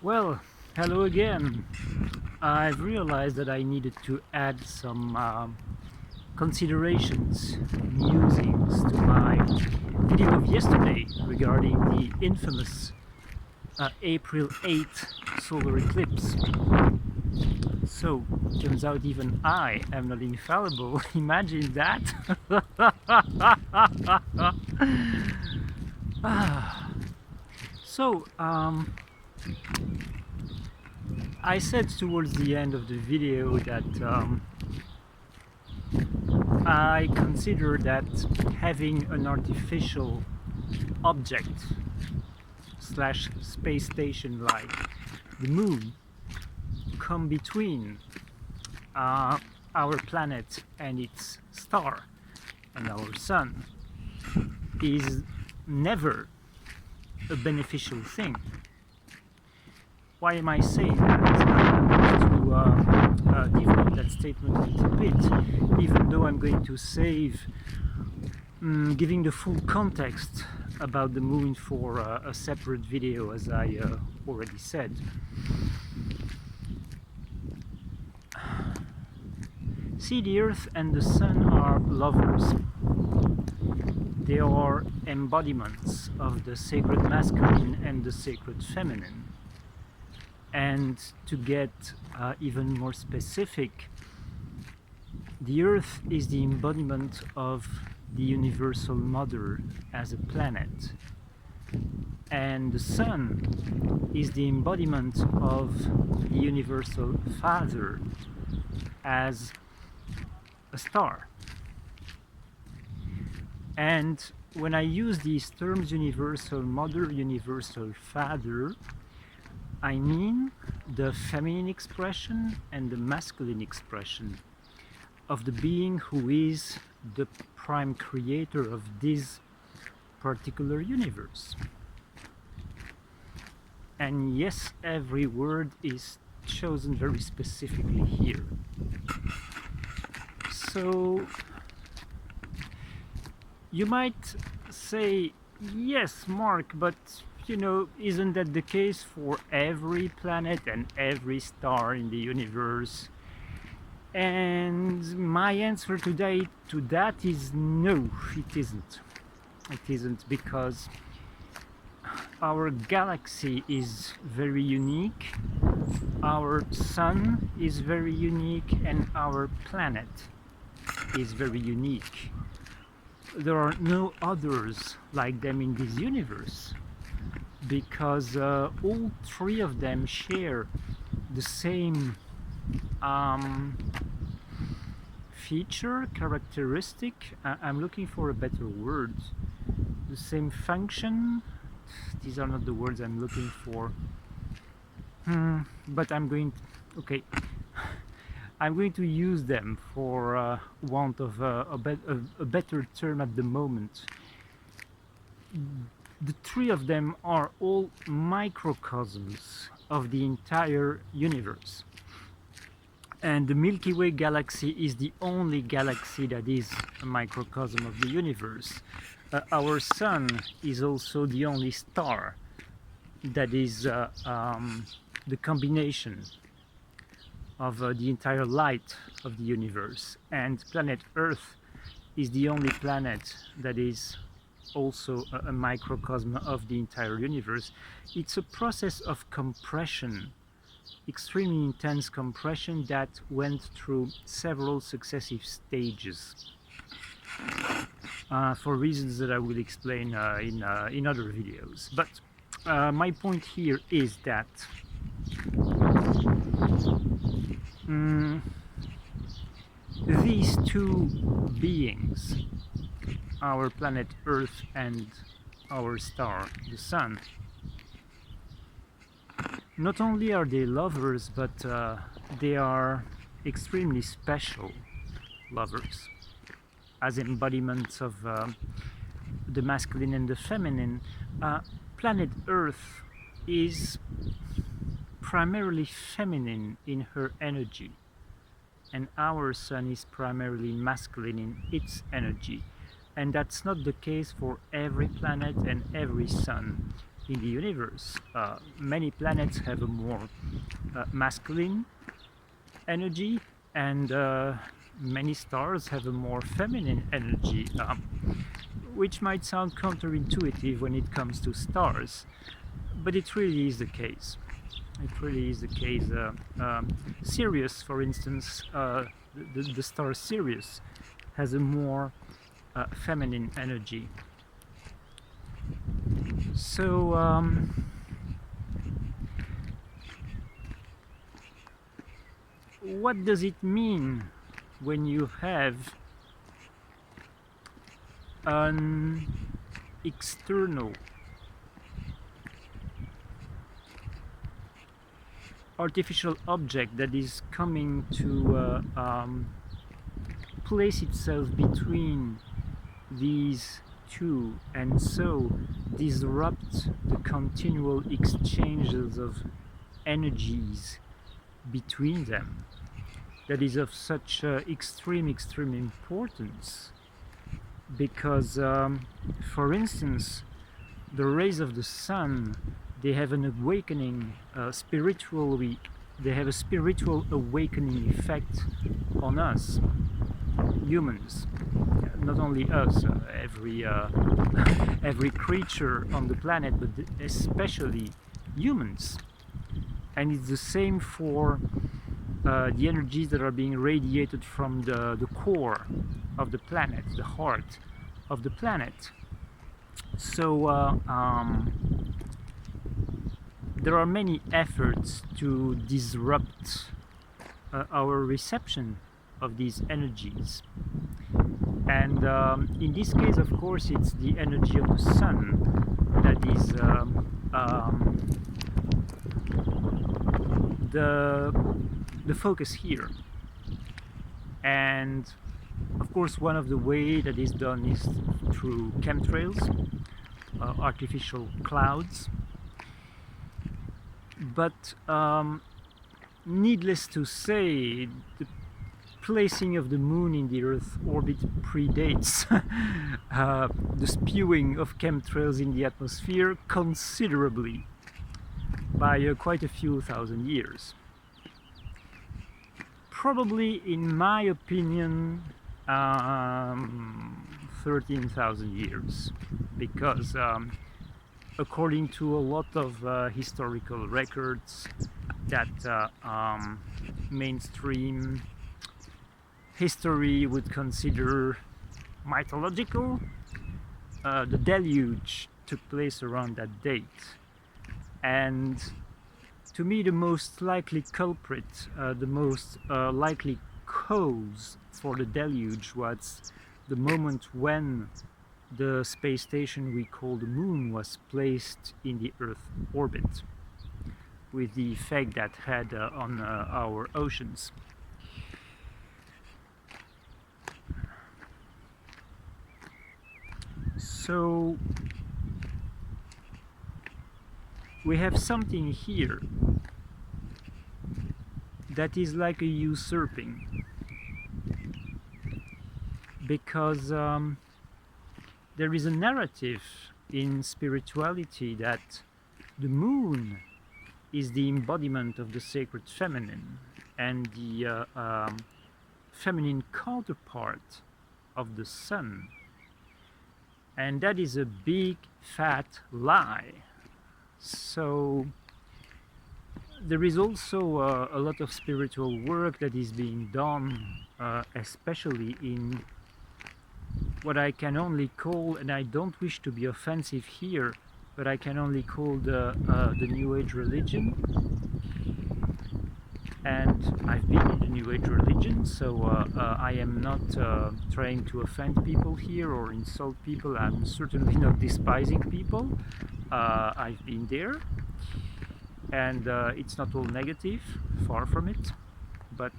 Well, hello again. I've realized that I needed to add some considerations, musings to my video of yesterday regarding the infamous April 8th solar eclipse. So, turns out even I am not infallible. Imagine that! So, I said towards the end of the video that I consider that having an artificial object slash space station like the moon come between our planet and its star and our sun is never a beneficial thing. Why am I saying that? I'm going to develop that statement a little bit, even though I'm going to save giving the full context about the moon for a separate video, as I already said. See, the Earth and the Sun are lovers. They are embodiments of the sacred masculine and the sacred feminine. And to get even more specific, the Earth is the embodiment of the universal mother as a planet, and the Sun is the embodiment of the universal father as a star. And when I use these terms, universal mother, universal father, I mean the feminine expression and the masculine expression of the being who is the prime creator of this particular universe. And yes, every word is chosen very specifically here. So you might say, yes, Mark, but you know, isn't that the case for every planet and every star in the universe? And my answer today to that is no, it isn't. It isn't, because our galaxy is very unique, our sun is very unique, and our planet is very unique. There are no others like them in this universe, because all three of them share the same characteristic. I'm looking for a better word. The same function. These are not the words I'm looking for. But I'm going to use them for want of a better term at the moment. The three of them are all microcosms of the entire universe. And the Milky Way galaxy is the only galaxy that is a microcosm of the universe. Our sun is also the only star that is the combination of the entire light of the universe. And planet Earth is the only planet that is also a microcosm of the entire universe. It's a process of compression, extremely intense compression that went through several successive stages for reasons that I will explain in other videos. But my point here is that these two beings, our planet Earth and our star, the Sun, not only are they lovers, but they are extremely special lovers. As embodiments of the masculine and the feminine, planet Earth is primarily feminine in her energy, and our Sun is primarily masculine in its energy. And that's not the case for every planet and every sun. in the universe. Many planets have a more masculine energy, and many stars have a more feminine energy, which might sound counterintuitive when it comes to stars, but it really is the case. It really is the case. Sirius, for instance, the star Sirius has a more feminine energy. So what does it mean when you have an external artificial object that is coming to place itself between these two, and so disrupt the continual exchanges of energies between them? That is of such extreme importance, because for instance, the rays of the sun, they have an awakening, spiritually, they have a spiritual awakening effect on us humans. Not only us, every creature on the planet, but especially humans. And it's the same for the energies that are being radiated from the core of the planet, the heart of the planet. So there are many efforts to disrupt our reception of these energies. And in this case, of course, it's the energy of the sun that is the focus here. And of course, one of the ways that is done is through chemtrails, artificial clouds. But needless to say, the placing of the moon in the Earth orbit predates the spewing of chemtrails in the atmosphere considerably, by quite a few thousand years. Probably, in my opinion, 13,000 years, because according to a lot of historical records that mainstream history would consider mythological, the deluge took place around that date. And to me, the most likely culprit, the most likely cause for the deluge was the moment when the space station we call the moon was placed in the Earth orbit, with the effect that had on our oceans. So we have something here that is like a usurping, because there is a narrative in spirituality that the moon is the embodiment of the sacred feminine and the feminine counterpart of the sun. And that is a big fat lie. So there is also a lot of spiritual work that is being done, especially in what I can only call, and I don't wish to be offensive here, but I can only call the New Age religion. And I've been in the New Age religion, so I am not trying to offend people here or insult people. I'm certainly not despising people. I've been there, and it's not all negative, far from it. But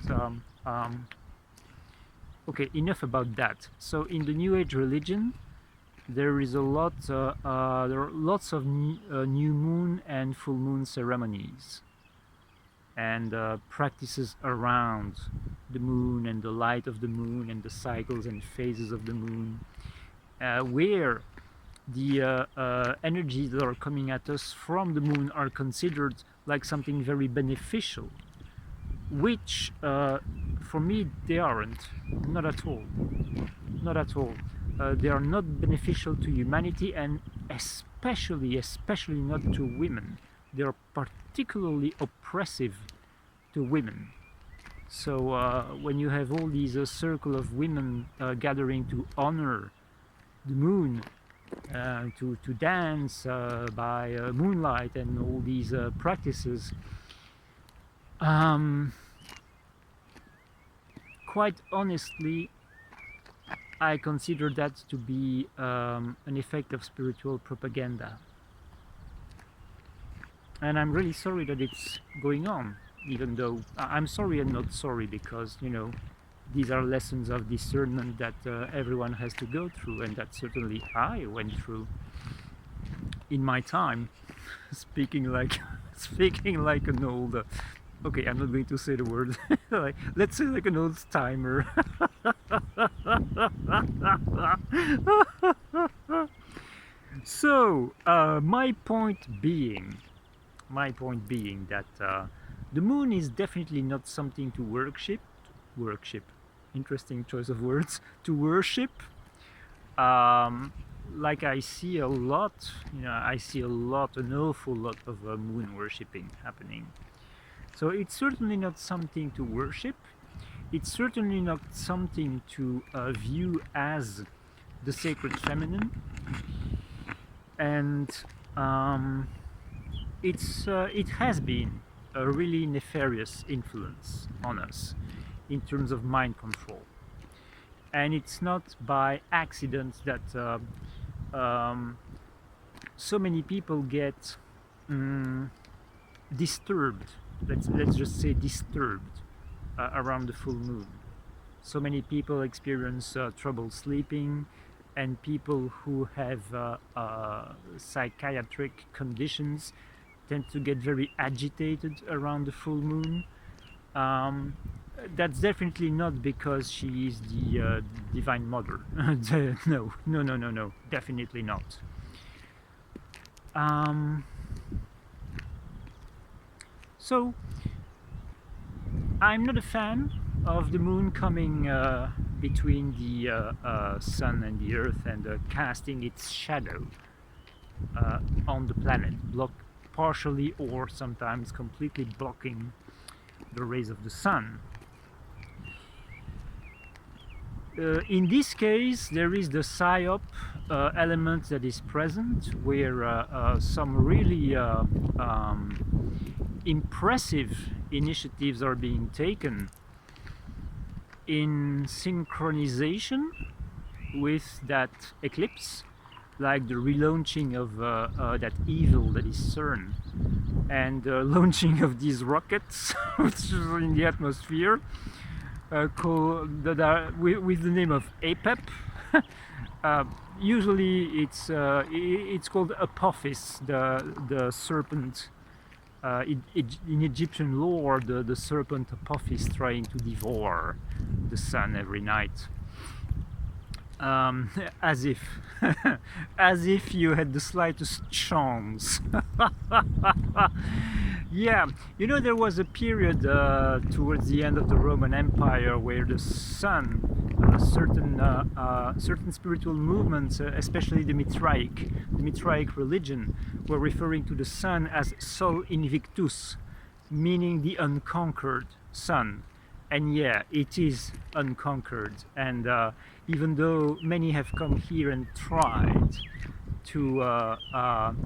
okay, enough about that. So in the New Age religion, there is a lot. There are lots of new moon and full moon ceremonies, and practices around the moon and the light of the moon and the cycles and phases of the moon, where the energies that are coming at us from the moon are considered like something very beneficial, which for me they aren't, not at all, not at all. They are not beneficial to humanity, and especially not to women. They are particularly oppressive to women. So when you have all these circle of women gathering to honor the moon, to dance by moonlight and all these practices, quite honestly, I consider that to be an effect of spiritual propaganda. And I'm really sorry that it's going on, even though I'm sorry and not sorry, because, you know, these are lessons of discernment that everyone has to go through, and that certainly I went through in my time. Speaking like an old okay, I'm not going to say the word. Like, let's say like an old timer. So my point being that the moon is definitely not something to worship, interesting choice of words, to worship. Like I see a lot, you know, an awful lot of moon worshipping happening. So it's certainly not something to worship. It's certainly not something to view as the sacred feminine. And it has been a really nefarious influence on us in terms of mind control. And it's not by accident that so many people get disturbed. Let's just say disturbed around the full moon. So many people experience trouble sleeping, and people who have psychiatric conditions tend to get very agitated around the full moon. That's definitely not because she is the Divine Mother. No, definitely not. So I'm not a fan of the moon coming between the sun and the earth and casting its shadow on the planet, partially or sometimes completely blocking the rays of the sun. In this case, there is the psyop element that is present, where some really impressive initiatives are being taken in synchronization with that eclipse, like the relaunching of that evil that is CERN, and launching of these rockets which are in the atmosphere, with the name of APEP. Usually it's called Apophis, the serpent. In Egyptian lore, the serpent Apophis trying to devour the sun every night. As if as if you had the slightest chance. Yeah, you know, there was a period towards the end of the Roman Empire where the sun, certain spiritual movements, especially the Mitraic religion, were referring to the sun as Sol Invictus, meaning the unconquered sun. And yeah, it is unconquered, and even though many have come here and tried to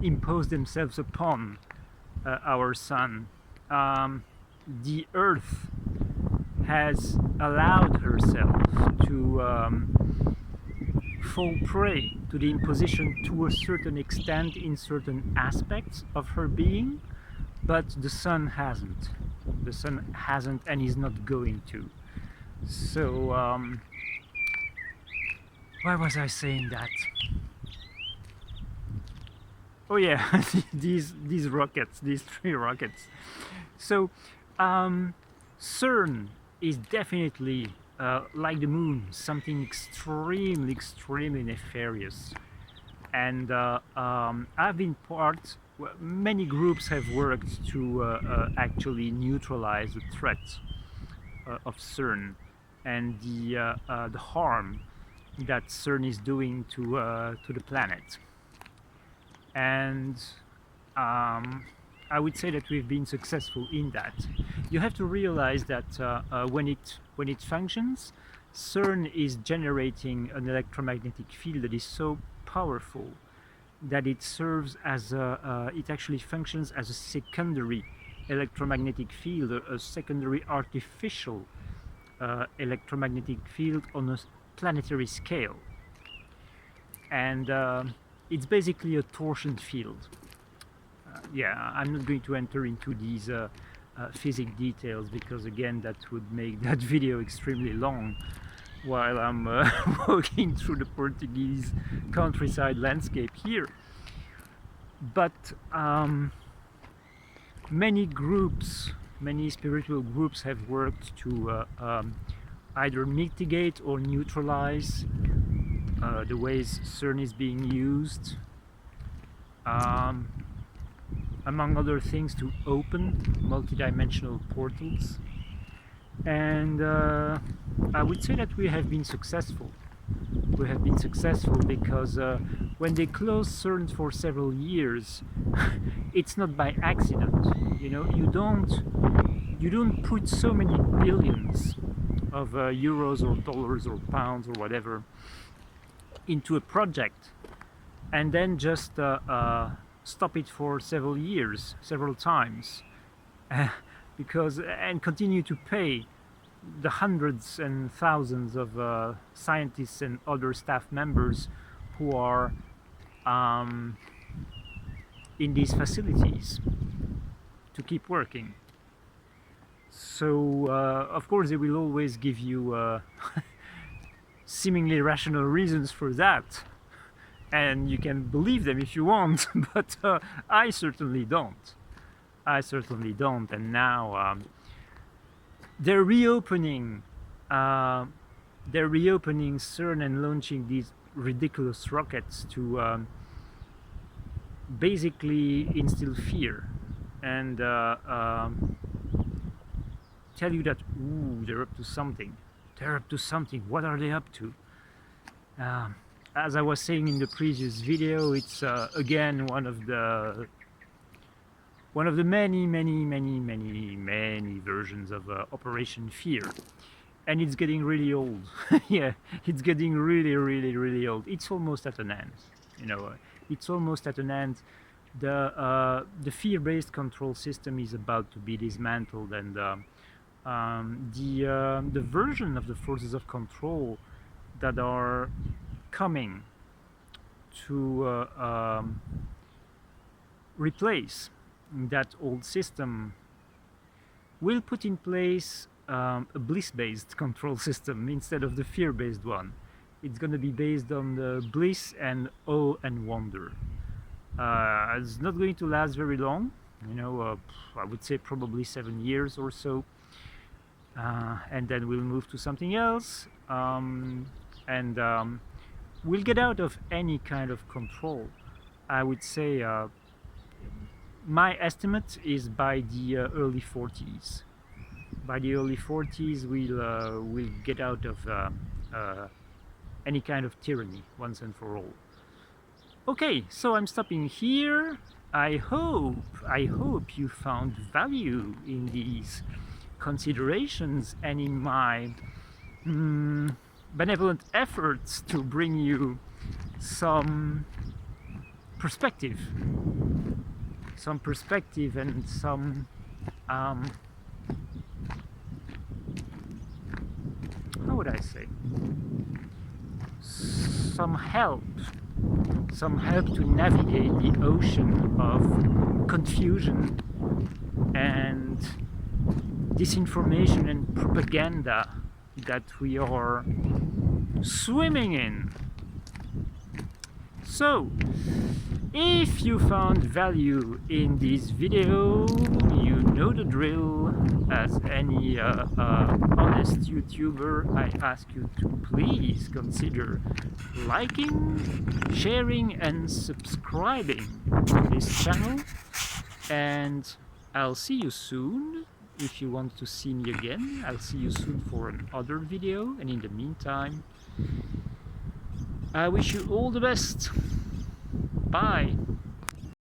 impose themselves upon our sun, the earth has allowed herself to fall prey to the imposition to a certain extent in certain aspects of her being, but the sun hasn't. The sun hasn't and is not going to. So why was I saying that? Oh yeah, these rockets, these 3 rockets. So CERN is definitely like the moon, something extremely nefarious. And I've been many groups have worked to actually neutralize the threat of CERN and the harm that CERN is doing to the planet. And I would say that we've been successful in that. You have to realize that when it functions, CERN is generating an electromagnetic field that is so powerful that it serves as it actually functions as a secondary electromagnetic field, a secondary artificial electromagnetic field on a planetary scale. And it's basically a torsion field. Yeah, I'm not going to enter into these physics details because again that would make that video extremely long while I'm walking through the Portuguese countryside landscape here. But many groups, many spiritual groups have worked to either mitigate or neutralize the ways CERN is being used, among other things, to open multidimensional portals. And I would say that we have been successful. We have been successful because when they close CERN for several years, it's not by accident. You know, you don't put so many billions of euros or dollars or pounds or whatever into a project and then just stop it for several years, several times, and continue to pay the hundreds and thousands of scientists and other staff members who are in these facilities to keep working. So of course they will always give you seemingly rational reasons for that, and you can believe them if you want, but I certainly don't. And now they're reopening CERN and launching these ridiculous rockets to basically instill fear and tell you that, ooh, they're up to something. What are they up to? As I was saying in the previous video, it's again one of the many versions of Operation Fear, and it's getting really old. Yeah, it's getting really old. It's almost at an end. You know, it's almost at an end. The fear-based control system is about to be dismantled, and the version of the forces of control that are coming to replace that old system will put in place a bliss-based control system instead of the fear-based one. It's going to be based on the bliss and awe and wonder. It's not going to last very long, you know, I would say probably 7 years or so, and then we'll move to something else, and we'll get out of any kind of control. I would say my estimate is by the early 40s. By the early 40s, we'll get out of any kind of tyranny once and for all. Okay, so I'm stopping here. I hope you found value in these considerations and in my benevolent efforts to bring you some perspective and some how would I say, some help to navigate the ocean of confusion and disinformation and propaganda that we are swimming in. So If you found value in this video, you know the drill. As any honest YouTuber, I ask you to please consider liking, sharing and subscribing to this channel. And I'll see you soon. If you want to see me again, I'll see you soon for another video. And in the meantime, I wish you all the best. Bye.